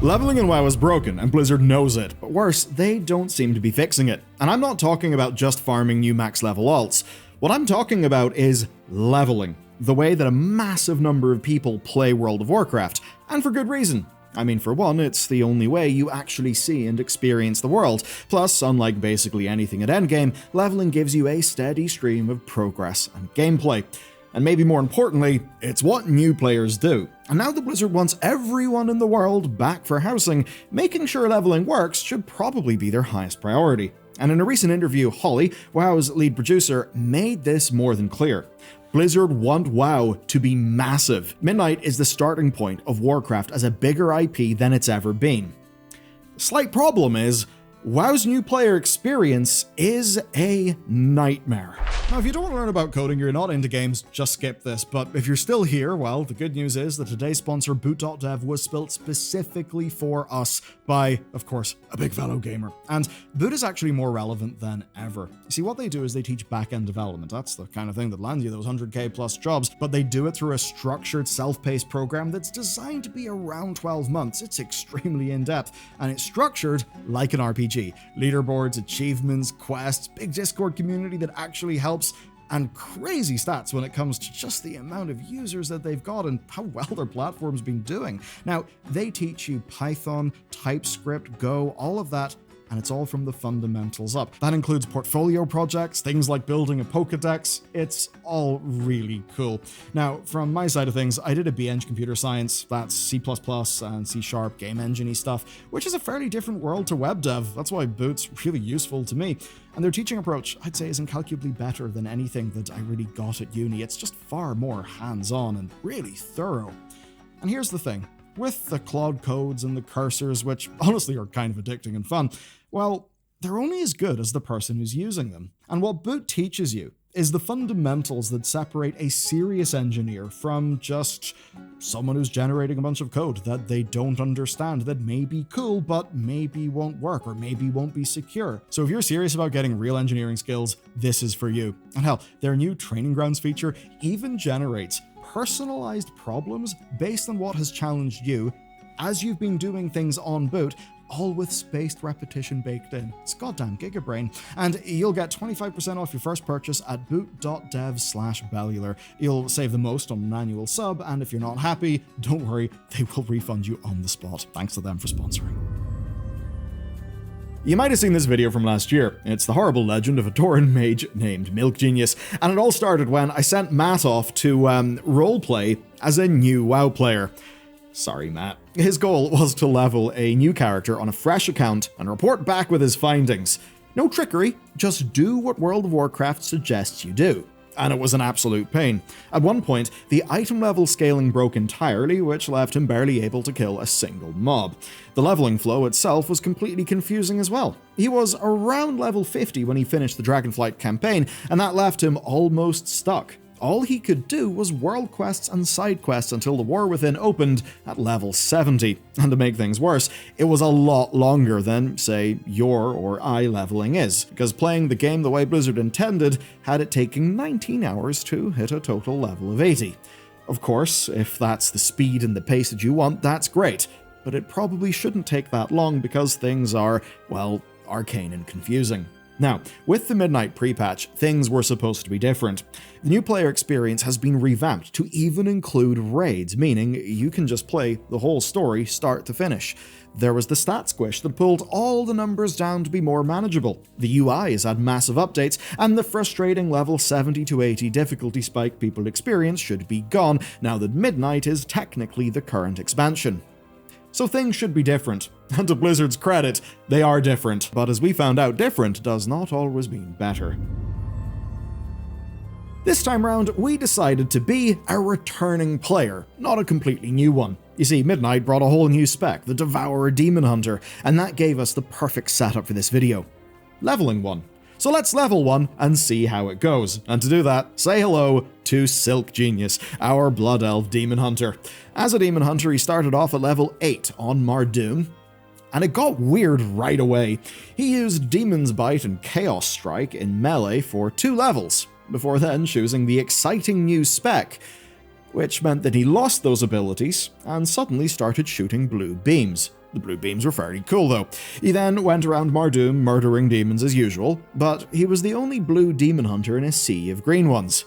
Leveling in WoW is broken, and Blizzard knows it, but worse, they don't seem to be fixing it. And I'm not talking about just farming new max level alts. What I'm talking about is leveling, the way that a massive number of people play World of Warcraft, and for good reason. I mean, for one, it's the only way you actually see and experience the world. Plus, unlike basically anything at endgame, leveling gives you a steady stream of progress and gameplay. And maybe more importantly, it's what new players do. And now that Blizzard wants everyone in the world back for housing, making sure leveling works should probably be their highest priority. And in a recent interview, Holly, WoW's lead producer, made this more than clear. Blizzard want WoW to be massive. Midnight is the starting point of Warcraft as a bigger IP than it's ever been. The slight problem is, WoW's new player experience is a nightmare. Now, if you don't want to learn about coding, you're not into games, just skip this. But if you're still here, well, the good news is that today's sponsor, boot.dev, was built specifically for us by, of course, a big fellow gamer. And Boot is actually more relevant than ever. You see, what they do is they teach back-end development. That's the kind of thing that lands you those 100k plus jobs, but they do it through a structured, self-paced program that's designed to be around 12 months. It's extremely in-depth, and it's structured like an RPG. Leaderboards, achievements, quests, big Discord community that actually helps, and crazy stats when it comes to just the amount of users that they've got and how well their platform's been doing. Now, they teach you Python, TypeScript, Go, all of that, and it's all from the fundamentals up. That includes portfolio projects, things like building a Pokedex. It's all really cool. Now, from my side of things, I did a BEng computer science, that's C++ and C# game engine-y stuff, which is a fairly different world to web dev. That's why Boot's really useful to me. And their teaching approach, I'd say, is incalculably better than anything that I really got at uni. It's just far more hands-on and really thorough. And here's the thing. With the Claude codes and the cursors, which honestly are kind of addicting and fun, well, they're only as good as the person who's using them. And what Boot teaches you is the fundamentals that separate a serious engineer from just someone who's generating a bunch of code that they don't understand, that may be cool, but maybe won't work, or maybe won't be secure. So if you're serious about getting real engineering skills, this is for you. And hell, their new Training Grounds feature even generates personalized problems based on what has challenged you as you've been doing things on Boot, all with spaced repetition baked in. It's goddamn gigabrain. And you'll get 25% off your first purchase at boot.dev/Bellular. You'll save the most on an annual sub, and if you're not happy, don't worry, they will refund you on the spot. Thanks to them for sponsoring. You might have seen this video from last year. It's the horrible legend of a Tauren mage named Milk Genius, and it all started when I sent Matt off to roleplay as a new WoW player. Sorry, Matt. His goal was to level a new character on a fresh account and report back with his findings. No trickery, just do what World of Warcraft suggests you do. And it was an absolute pain. At one point, the item level scaling broke entirely, which left him barely able to kill a single mob. The leveling flow itself was completely confusing as well. He was around level 50 when he finished the Dragonflight campaign, and that left him almost stuck. All he could do was world quests and side quests until the War Within opened at level 70. And to make things worse, it was a lot longer than, say, your or I leveling is, because playing the game the way Blizzard intended had it taking 19 hours to hit a total level of 80. Of course, if that's the speed and the pace that you want, that's great, but it probably shouldn't take that long because things are, well, arcane and confusing. Now, with the Midnight pre-patch, things were supposed to be different. The new player experience has been revamped to even include raids, meaning you can just play the whole story start to finish. There was the stat squish that pulled all the numbers down to be more manageable. The UI has had massive updates, and the frustrating level 70 to 80 difficulty spike people experience should be gone now that Midnight is technically the current expansion. So things should be different. And to Blizzard's credit, they are different. But as we found out, different does not always mean better. This time round, we decided to be a returning player, not a completely new one. You see, Midnight brought a whole new spec, the Devourer Demon Hunter, and that gave us the perfect setup for this video. Leveling one. So let's level one and see how it goes. And to do that, say hello to Silk Genius, our Blood Elf Demon Hunter. As a Demon Hunter, he started off at level 8 on Mardoon, and it got weird right away. He used Demon's Bite and Chaos Strike in melee for 2 levels, before then choosing the exciting new spec, which meant that he lost those abilities and suddenly started shooting blue beams. The blue beams were fairly cool though. He then went around Mardoom murdering demons as usual, but he was the only blue demon hunter in a sea of green ones.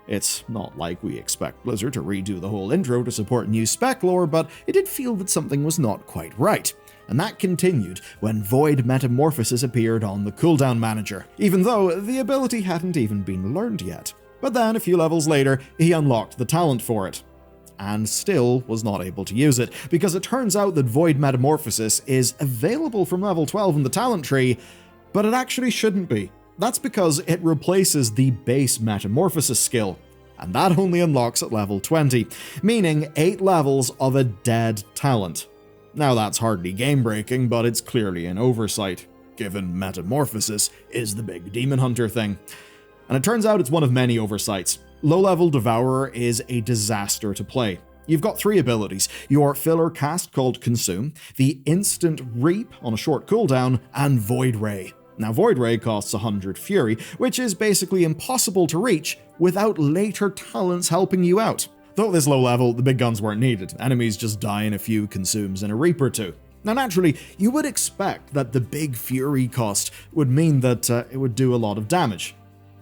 It's not like we expect Blizzard to redo the whole intro to support new spec lore, but it did feel that something was not quite right. And that continued when Void Metamorphosis appeared on the cooldown manager, even though the ability hadn't even been learned yet. But then, a few levels later, he unlocked the talent for it, and still was not able to use it, because it turns out that Void Metamorphosis is available from level 12 in the talent tree, but it actually shouldn't be. That's because it replaces the base Metamorphosis skill, and that only unlocks at level 20, meaning 8 levels of a dead talent. Now that's hardly game-breaking, but it's clearly an oversight, given Metamorphosis is the big demon hunter thing. And it turns out it's one of many oversights. Low-level Devourer is a disaster to play. You've got 3 abilities, your filler cast called Consume, the instant Reap on a short cooldown, and Void Ray. Now Void Ray costs 100 Fury, which is basically impossible to reach without later talents helping you out. Though at this low level, the big guns weren't needed, enemies just die in a few consumes and a Reap or 2. Now naturally, you would expect that the big Fury cost would mean that it would do a lot of damage.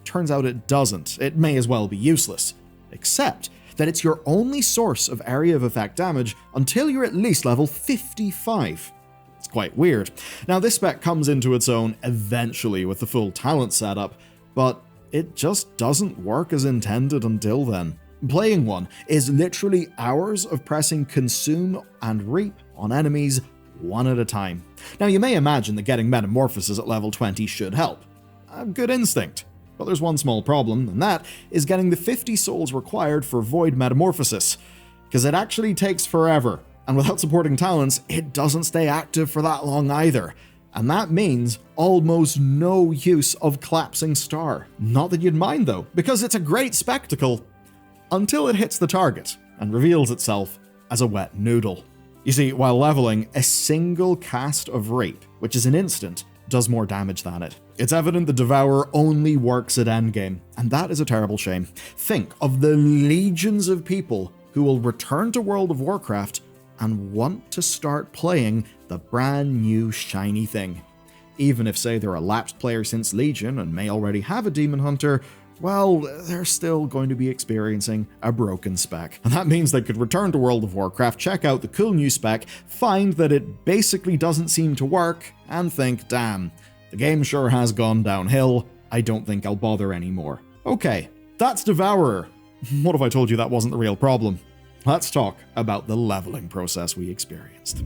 Turns out it doesn't. It may as well be useless. Except that it's your only source of area of effect damage until you're at least level 55. It's quite weird. Now this spec comes into its own eventually with the full talent setup, but it just doesn't work as intended until then. Playing one is literally hours of pressing Consume and Reap on enemies one at a time. Now you may imagine that getting Metamorphosis at level 20 should help. A good instinct. But there's one small problem, and that is getting the 50 souls required for Void Metamorphosis, because it actually takes forever, and without supporting talents, it doesn't stay active for that long either. And that means almost no use of Collapsing Star. Not that you'd mind though, because it's a great spectacle, until it hits the target and reveals itself as a wet noodle. You see, while leveling, a single cast of Rape, which is an instant, does more damage than it. It's evident the Devourer only works at endgame, and that is a terrible shame. Think of the legions of people who will return to World of Warcraft and want to start playing the brand new shiny thing. Even if, say, they're a lapsed player since Legion and may already have a Demon Hunter, well, they're still going to be experiencing a broken spec. And that means they could return to World of Warcraft, check out the cool new spec, find that it basically doesn't seem to work, and think, damn, the game sure has gone downhill, I don't think I'll bother anymore. Okay, that's Devourer. What if I told you that wasn't the real problem? Let's talk about the leveling process we experienced.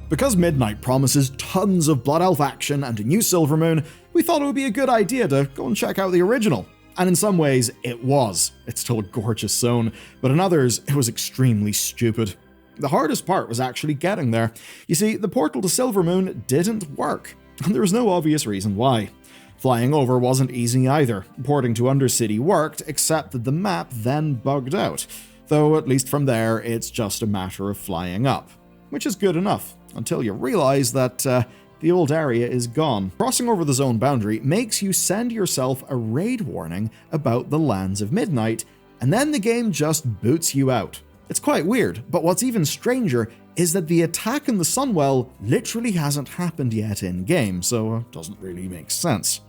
Because Midnight promises tons of Blood Elf action and a new Silvermoon, we thought it would be a good idea to go and check out the original. And in some ways, it was. It's still a gorgeous zone, but in others, it was extremely stupid. The hardest part was actually getting there. You see, the portal to Silvermoon didn't work, and there was no obvious reason why. Flying over wasn't easy either. Porting to Undercity worked, except that the map then bugged out. Though at least from there, it's just a matter of flying up. Which is good enough, until you realize that the old area is gone. Crossing over the zone boundary makes you send yourself a raid warning about the Lands of Midnight, and then the game just boots you out. It's quite weird, but what's even stranger is that the attack in the Sunwell literally hasn't happened yet in-game, so it doesn't really make sense.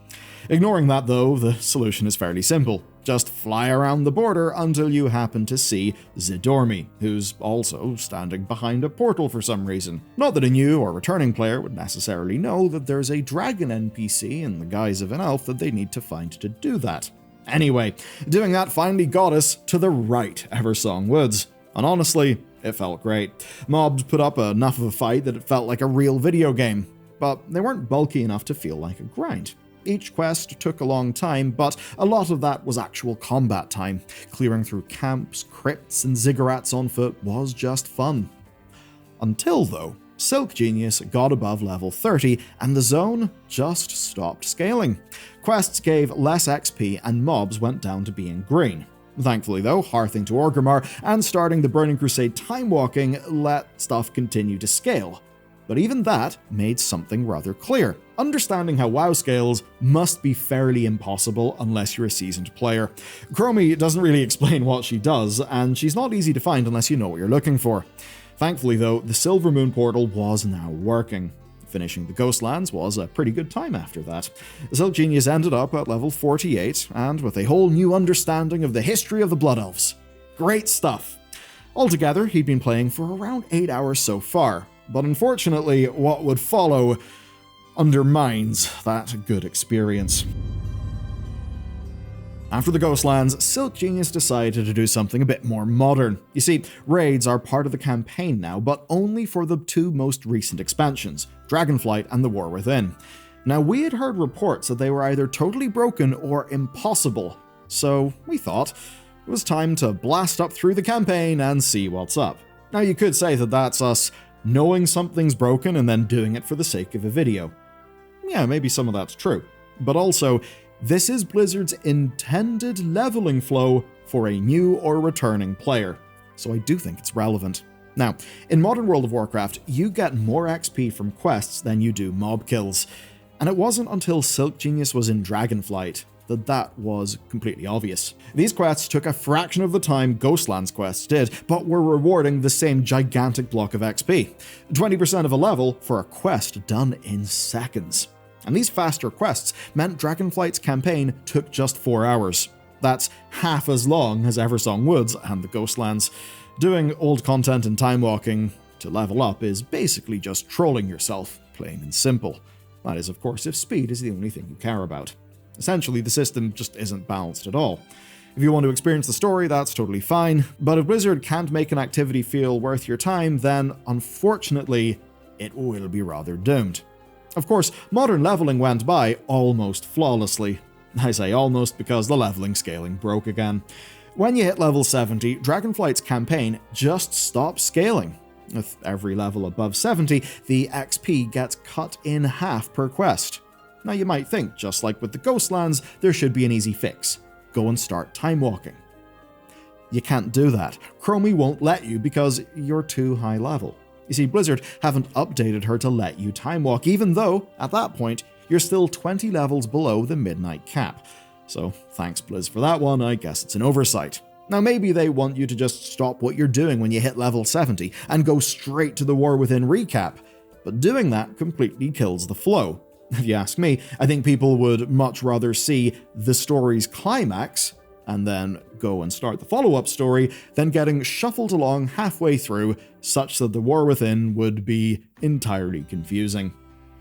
Ignoring that though, the solution is fairly simple. Just fly around the border until you happen to see Zidormi, who's also standing behind a portal for some reason. Not that a new or returning player would necessarily know that there's a dragon NPC in the guise of an elf that they need to find to do that. Anyway, doing that finally got us to the right Eversong Woods, and honestly, it felt great. Mobs put up enough of a fight that it felt like a real video game, but they weren't bulky enough to feel like a grind. Each quest took a long time, but a lot of that was actual combat time. Clearing through camps, crypts, and ziggurats on foot was just fun. Until, though, Silk Genius got above level 30, and the zone just stopped scaling. Quests gave less XP, and mobs went down to being green. Thankfully, though, hearthing to Orgrimmar and starting the Burning Crusade time walking let stuff continue to scale. But even that made something rather clear. Understanding how WoW scales must be fairly impossible unless you're a seasoned player. Chromie doesn't really explain what she does, and she's not easy to find unless you know what you're looking for. Thankfully though, the Silver Moon portal was now working. Finishing the Ghostlands was a pretty good time after that. The Silk Genius ended up at level 48, and with a whole new understanding of the history of the Blood Elves. Great stuff. Altogether, he'd been playing for around 8 hours so far, but unfortunately, what would follow undermines that good experience. After the Ghostlands, Silk Genius decided to do something a bit more modern. You see, raids are part of the campaign now, but only for the two most recent expansions, Dragonflight and the War Within. Now, we had heard reports that they were either totally broken or impossible, so we thought it was time to blast up through the campaign and see what's up. Now, you could say that that's us knowing something's broken and then doing it for the sake of a video. Yeah, maybe some of that's true, but also, this is Blizzard's intended leveling flow for a new or returning player, so I do think it's relevant. Now, in modern World of Warcraft, you get more XP from quests than you do mob kills, and it wasn't until Silk Genius was in Dragonflight that was completely obvious. These quests took a fraction of the time Ghostlands quests did, but were rewarding the same gigantic block of XP, 20% of a level for a quest done in seconds. And these faster quests meant Dragonflight's campaign took just 4 hours. That's half as long as Eversong Woods and the Ghostlands. Doing old content and time walking to level up is basically just trolling yourself, plain and simple. That is, of course, if speed is the only thing you care about. Essentially, the system just isn't balanced at all. If you want to experience the story, that's totally fine, but if Blizzard can't make an activity feel worth your time, then unfortunately, it will be rather doomed. Of course, modern leveling went by almost flawlessly. I say almost because the leveling scaling broke again. When you hit level 70, Dragonflight's campaign just stops scaling. With every level above 70, the XP gets cut in half per quest. Now you might think, just like with the Ghostlands, there should be an easy fix. Go and start time walking. You can't do that. Chromie won't let you because you're too high level. You see, Blizzard haven't updated her to let you time walk, even though, at that point, you're still 20 levels below the midnight cap. So, thanks Blizz for that one, I guess it's an oversight. Now maybe they want you to just stop what you're doing when you hit level 70 and go straight to the War Within recap, but doing that completely kills the flow. If you ask me, I think people would much rather see the story's climax and then go and start the follow-up story, than getting shuffled along halfway through such that the War Within would be entirely confusing.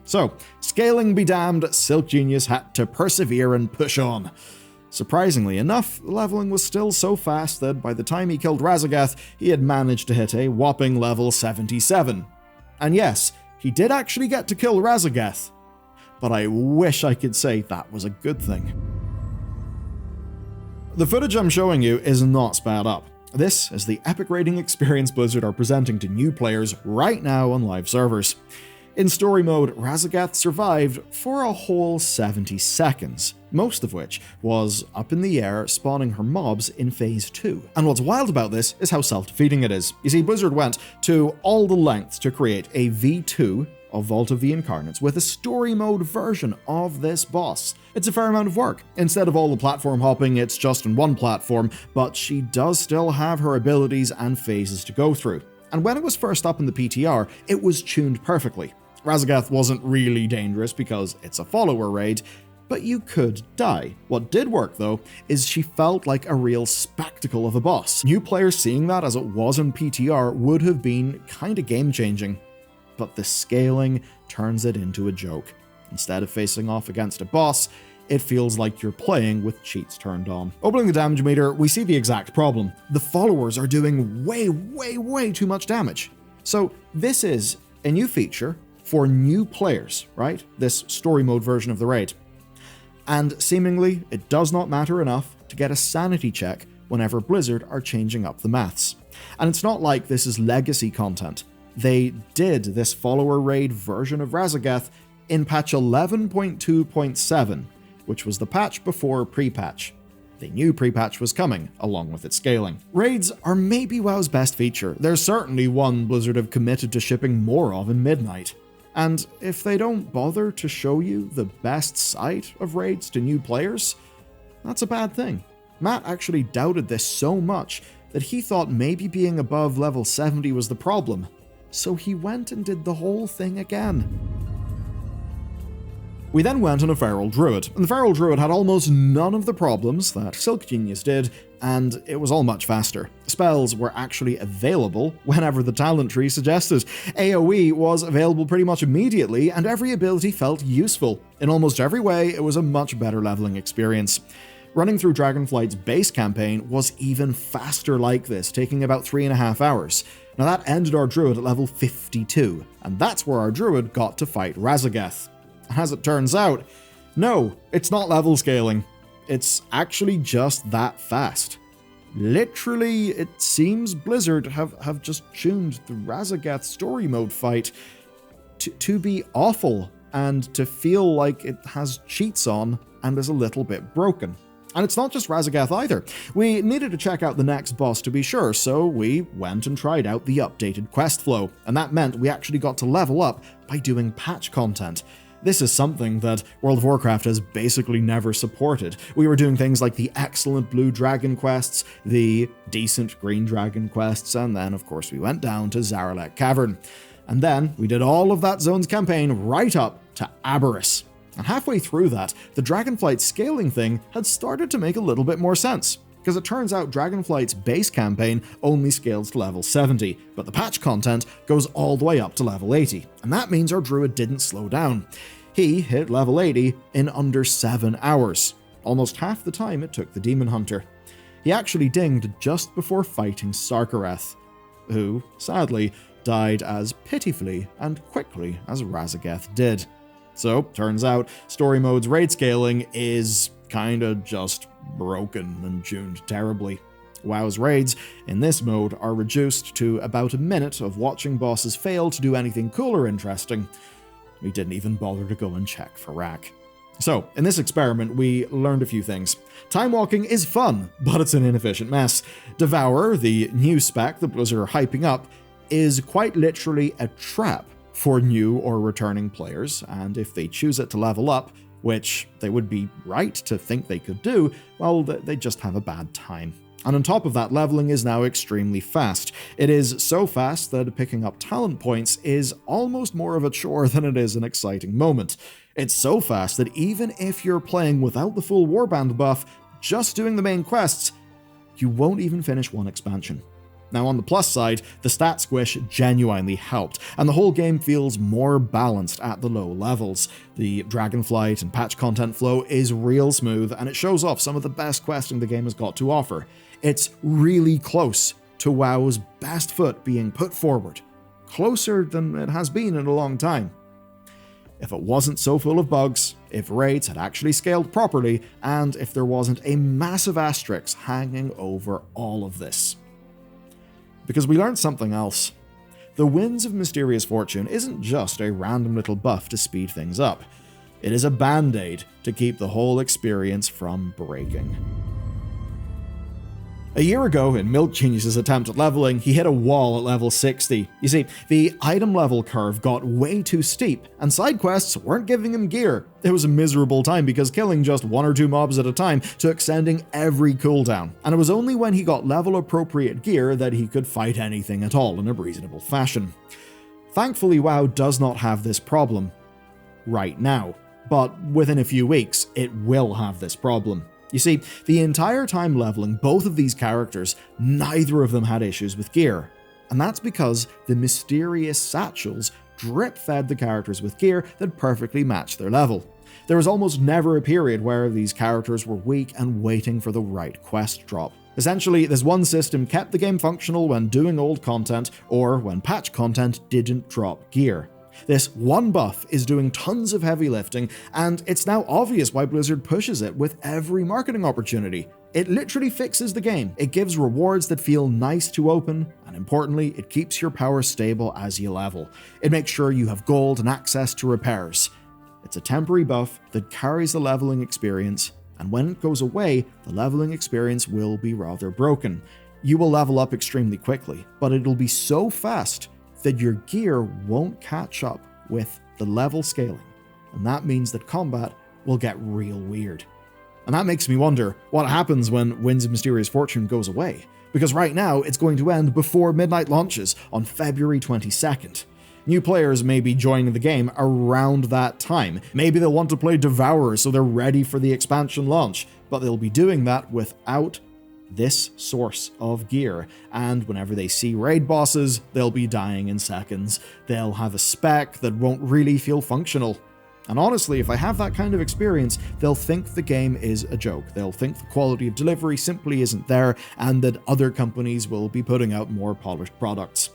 So, scaling be damned, Silk Genius had to persevere and push on. Surprisingly enough, leveling was still so fast that by the time he killed Razageth, he had managed to hit a whopping level 77. And yes, he did actually get to kill Razageth, but I wish I could say that was a good thing. The footage I'm showing you is not sped up. This is the epic raiding experience Blizzard are presenting to new players right now on live servers. In story mode, Razageth survived for a whole 70 seconds, most of which was up in the air spawning her mobs in Phase 2. And what's wild about this is how self-defeating it is. You see, Blizzard went to all the lengths to create a V2 of Vault of the Incarnates with a story mode version of this boss. It's a fair amount of work. Instead of all the platform hopping, it's just on one platform, but she does still have her abilities and phases to go through. And when it was first up in the PTR, it was tuned perfectly. Razageth wasn't really dangerous because it's a follower raid, but you could die. What did work though, is she felt like a real spectacle of a boss. New players seeing that as it was in PTR would have been kinda game-changing. But the scaling turns it into a joke. Instead of facing off against a boss, it feels like you're playing with cheats turned on. Opening the damage meter, we see the exact problem. The followers are doing way too much damage. So this is a new feature for new players, right? This story mode version of the raid. And seemingly, it does not matter enough to get a sanity check whenever Blizzard are changing up the maths. And it's not like this is legacy content. They did this follower raid version of Razageth in patch 11.2.7, which was the patch before pre-patch. They knew pre-patch was coming, along with its scaling. Raids are maybe WoW's best feature. There's certainly one Blizzard have committed to shipping more of in Midnight. And if they don't bother to show you the best side of raids to new players, that's a bad thing. Matt actually doubted this so much that he thought maybe being above level 70 was the problem, so he went and did the whole thing again. We then went on a Feral Druid, and the Feral Druid had almost none of the problems that Silk Genius did, and it was all much faster. Spells were actually available whenever the talent tree suggested. AoE was available pretty much immediately, and every ability felt useful. In almost every way, it was a much better leveling experience. Running through Dragonflight's base campaign was even faster like this, taking about 3.5 hours. Now that ended our Druid at level 52, and that's where our Druid got to fight Razageth. As it turns out, no, it's not level scaling. It's actually just that fast. Literally, it seems Blizzard have just tuned the Razageth story mode fight to be awful and to feel like it has cheats on and is a little bit broken. And it's not just Razageth either. We needed to check out the next boss to be sure, so we went and tried out the updated quest flow, and that meant we actually got to level up by doing patch content. This is something that World of Warcraft has basically never supported. We were doing things like the excellent Blue Dragon quests, the decent Green Dragon quests, and then of course we went down to Zaralek Cavern. And then we did all of that zone's campaign right up to Aberrus. And halfway through that, the Dragonflight scaling thing had started to make a little bit more sense. Because it turns out Dragonflight's base campaign only scales to level 70, but the patch content goes all the way up to level 80, and that means our Druid didn't slow down. He hit level 80 in under 7 hours, almost half the time it took the Demon Hunter. He actually dinged just before fighting Sarkareth, who, sadly, died as pitifully and quickly as Razageth did. So, turns out, Story Mode's raid scaling is kinda just broken and tuned terribly. WoW's raids in this mode are reduced to about a minute of watching bosses fail to do anything cool or interesting. We didn't even bother to go and check for rack. So, in this experiment, we learned a few things. Time walking is fun, but it's an inefficient mess. Devour, the new spec that Blizzard are hyping up, is quite literally a trap for new or returning players, and if they choose it to level up, which they would be right to think they could do, well, they just have a bad time. And on top of that, leveling is now extremely fast. It is so fast that picking up talent points is almost more of a chore than it is an exciting moment. It's so fast that even if you're playing without the full Warband buff, just doing the main quests, you won't even finish one expansion. Now on the plus side, the stat squish genuinely helped, and the whole game feels more balanced at the low levels. The Dragonflight and patch content flow is real smooth, and it shows off some of the best questing the game has got to offer. It's really close to WoW's best foot being put forward, closer than it has been in a long time. If it wasn't so full of bugs, if raids had actually scaled properly, and if there wasn't a massive asterisk hanging over all of this. Because we learned something else. The Winds of Mysterious Fortune isn't just a random little buff to speed things up. It is a band-aid to keep the whole experience from breaking. A year ago, in Milk Genius's attempt at leveling, he hit a wall at level 60. You see, the item level curve got way too steep, and side quests weren't giving him gear. It was a miserable time because killing just 1 or 2 mobs at a time took sending every cooldown, and it was only when he got level-appropriate gear that he could fight anything at all in a reasonable fashion. Thankfully, WoW does not have this problem right now, but within a few weeks, it will have this problem. You see, the entire time leveling both of these characters, neither of them had issues with gear. And that's because the mysterious satchels drip-fed the characters with gear that perfectly matched their level. There was almost never a period where these characters were weak and waiting for the right quest drop. Essentially, this one system kept the game functional when doing old content, or when patch content didn't drop gear. This one buff is doing tons of heavy lifting, and it's now obvious why Blizzard pushes it with every marketing opportunity. It literally fixes the game. It gives rewards that feel nice to open, and importantly, it keeps your power stable as you level. It makes sure you have gold and access to repairs. It's a temporary buff that carries the leveling experience, and when it goes away, the leveling experience will be rather broken. You will level up extremely quickly, but it'll be so fast that your gear won't catch up with the level scaling, and that means that combat will get real weird. And that makes me wonder what happens when Winds of Mysterious Fortune goes away. because right now it's going to end before Midnight launches on February 22nd. New players may be joining the game around that time. Maybe they'll want to play Devourer so they're ready for the expansion launch, but they'll be doing that without this source of gear, and whenever they see raid bosses, they'll be dying in seconds. They'll have a spec that won't really feel functional. And honestly, if I have that kind of experience, they'll think the game is a joke. They'll think the quality of delivery simply isn't there, and that other companies will be putting out more polished products.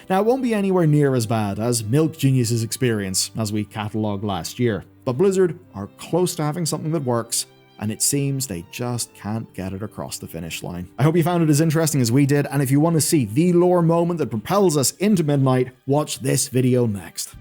Now, it won't be anywhere near as bad as Milk Genius's experience, as we catalogued last year, but Blizzard are close to having something that works, and it seems they just can't get it across the finish line. I hope you found it as interesting as we did, and if you want to see the lore moment that propels us into Midnight, watch this video next.